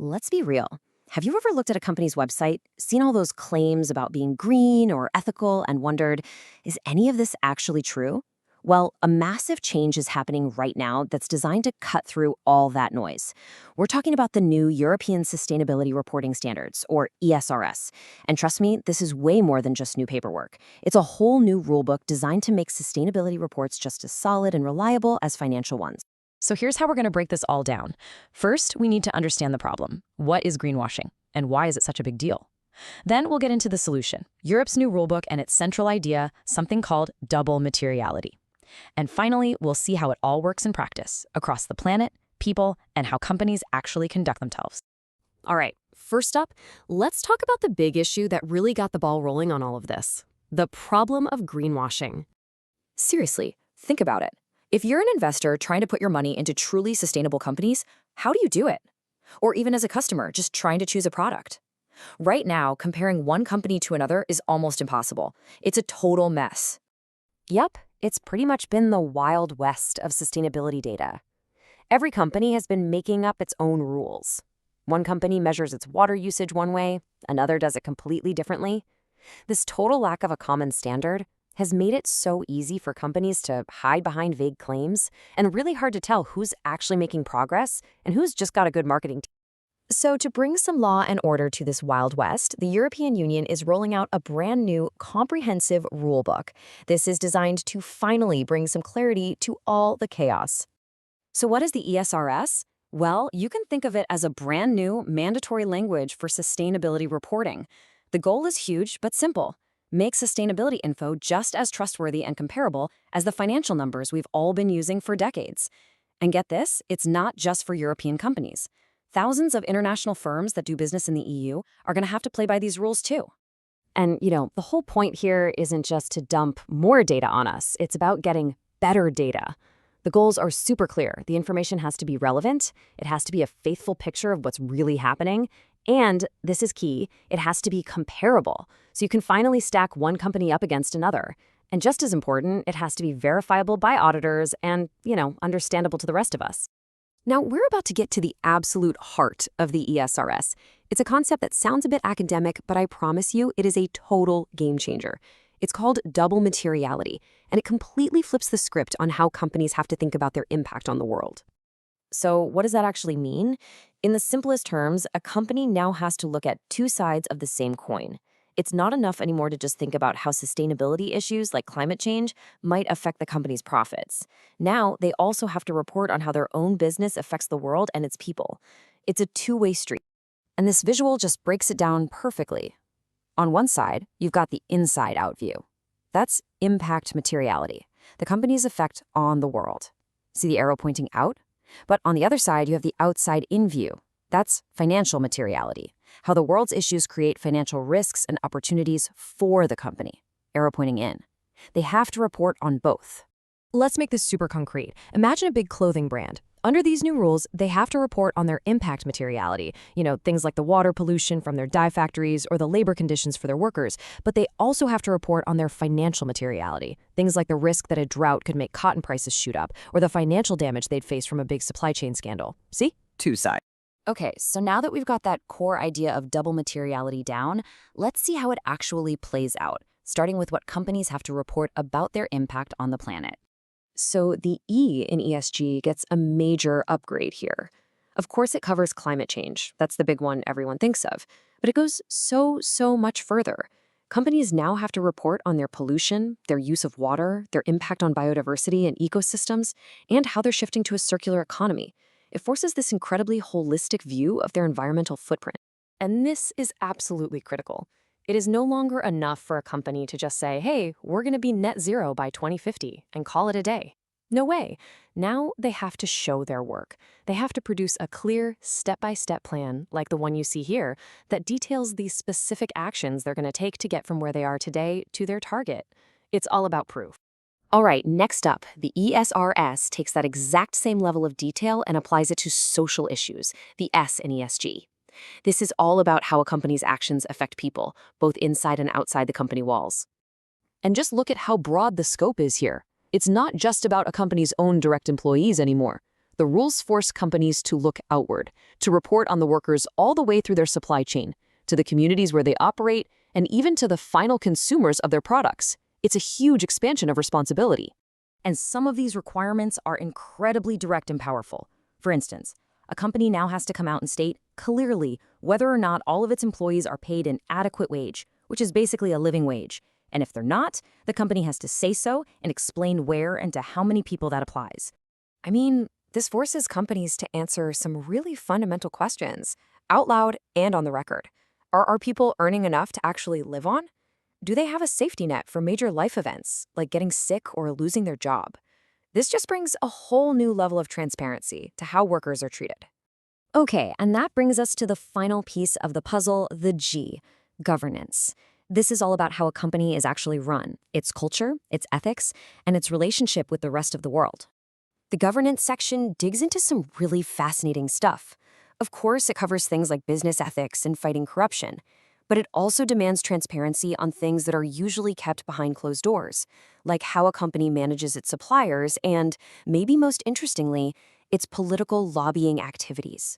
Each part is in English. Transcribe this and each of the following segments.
Let's be real. Have you ever looked at a company's website, seen all those claims about being green or ethical, and wondered, is any of this actually true? Well, a massive change is happening right now that's designed to cut through all that noise. We're talking about the new European Sustainability Reporting Standards, or ESRS. And trust me, this is way more than just new paperwork. It's a whole new rulebook designed to make sustainability reports just as solid and reliable as financial ones. So here's how we're going to break this all down. First, we need to understand the problem. What is greenwashing, and why is it such a big deal? Then we'll get into the solution, Europe's new rulebook and its central idea, something called double materiality. And finally, we'll see how it all works in practice, across the planet, people, and how companies actually conduct themselves. All right, first up, let's talk about the big issue that really got the ball rolling on all of this, the problem of greenwashing. Seriously, think about it. If you're an investor trying to put your money into truly sustainable companies, how do you do it? Or even as a customer, just trying to choose a product. Right now, comparing one company to another is almost impossible. It's a total mess. Yep, it's pretty much been the Wild West of sustainability data. Every company has been making up its own rules. One company measures its water usage one way, another does it completely differently. This total lack of a common standard has made it so easy for companies to hide behind vague claims and really hard to tell who's actually making progress and who's just got a good marketing team. So to bring some law and order to this Wild West, the European Union is rolling out a brand new comprehensive rulebook. This is designed to finally bring some clarity to all the chaos. So what is the ESRS? Well, you can think of it as a brand new mandatory language for sustainability reporting. The goal is huge but simple. Make sustainability info just as trustworthy and comparable as the financial numbers we've all been using for decades. And get this, it's not just for European companies. Thousands of international firms that do business in the EU are going to have to play by these rules too. And, the whole point here isn't just to dump more data on us. It's about getting better data. The goals are super clear. The information has to be relevant. It has to be a faithful picture of what's really happening. And this is key, it has to be comparable, so you can finally stack one company up against another. And just as important, it has to be verifiable by auditors and, understandable to the rest of us. Now, we're about to get to the absolute heart of the ESRS. It's a concept that sounds a bit academic, but I promise you it is a total game changer. It's called double materiality, and it completely flips the script on how companies have to think about their impact on the world. So what does that actually mean? In the simplest terms, a company now has to look at two sides of the same coin. It's not enough anymore to just think about how sustainability issues like climate change might affect the company's profits. Now, they also have to report on how their own business affects the world and its people. It's a two-way street. And this visual just breaks it down perfectly. On one side, you've got the inside-out view. That's impact materiality, the company's effect on the world. See the arrow pointing out? But on the other side, you have the outside-in view. That's financial materiality, how the world's issues create financial risks and opportunities for the company. Arrow pointing in. They have to report on both. Let's make this super concrete. Imagine a big clothing brand. Under these new rules, they have to report on their impact materiality, things like the water pollution from their dye factories or the labor conditions for their workers, but they also have to report on their financial materiality, things like the risk that a drought could make cotton prices shoot up or the financial damage they'd face from a big supply chain scandal. See? Two sides. Okay, so now that we've got that core idea of double materiality down, let's see how it actually plays out, starting with what companies have to report about their impact on the planet. So the E in ESG gets a major upgrade here. Of course, it covers climate change. That's the big one everyone thinks of. But it goes so much further. Companies now have to report on their pollution, their use of water, their impact on biodiversity and ecosystems, and how they're shifting to a circular economy. It forces this incredibly holistic view of their environmental footprint. And this is absolutely critical. It is no longer enough for a company to just say, hey, we're going to be net zero by 2050 and call it a day. No way. Now they have to show their work. They have to produce a clear step-by-step plan, like the one you see here, that details the specific actions they're going to take to get from where they are today to their target. It's all about proof. All right, next up, the ESRS takes that exact same level of detail and applies it to social issues, the S in ESG. This is all about how a company's actions affect people, both inside and outside the company walls. And just look at how broad the scope is here. It's not just about a company's own direct employees anymore. The rules force companies to look outward, to report on the workers all the way through their supply chain, to the communities where they operate, and even to the final consumers of their products. It's a huge expansion of responsibility. And some of these requirements are incredibly direct and powerful. For instance, a company now has to come out and state clearly whether or not all of its employees are paid an adequate wage, which is basically a living wage. And if they're not, the company has to say so and explain where and to how many people that applies. I mean, this forces companies to answer some really fundamental questions, out loud and on the record. Are people earning enough to actually live on? Do they have a safety net for major life events, like getting sick or losing their job? This just brings a whole new level of transparency to how workers are treated. Okay, and that brings us to the final piece of the puzzle, the G, governance. This is all about how a company is actually run, its culture, its ethics, and its relationship with the rest of the world. The governance section digs into some really fascinating stuff. Of course, it covers things like business ethics and fighting corruption, but it also demands transparency on things that are usually kept behind closed doors, like how a company manages its suppliers and, maybe most interestingly, its political lobbying activities.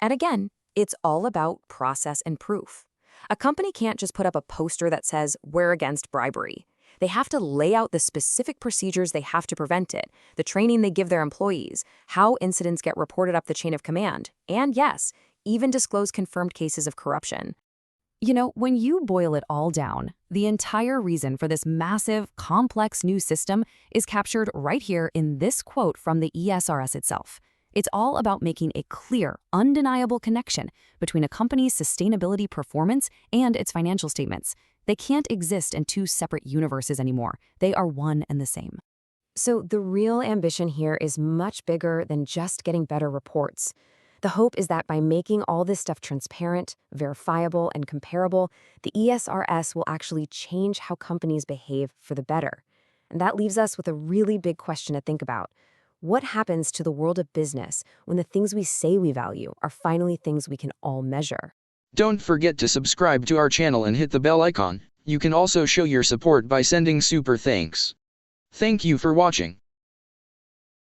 And again, it's all about process and proof. A company can't just put up a poster that says, "We're against bribery." They have to lay out the specific procedures they have to prevent it, the training they give their employees, how incidents get reported up the chain of command, and yes, even disclose confirmed cases of corruption. You know, when you boil it all down, the entire reason for this massive, complex new system is captured right here in this quote from the ESRS itself. It's all about making a clear, undeniable connection between a company's sustainability performance and its financial statements. They can't exist in two separate universes anymore. They are one and the same. So the real ambition here is much bigger than just getting better reports. The hope is that by making all this stuff transparent, verifiable, and comparable, the ESRS will actually change how companies behave for the better. And that leaves us with a really big question to think about. What happens to the world of business when the things we say we value are finally things we can all measure? Don't forget to subscribe to our channel and hit the bell icon. You can also show your support by sending super thanks. Thank you for watching.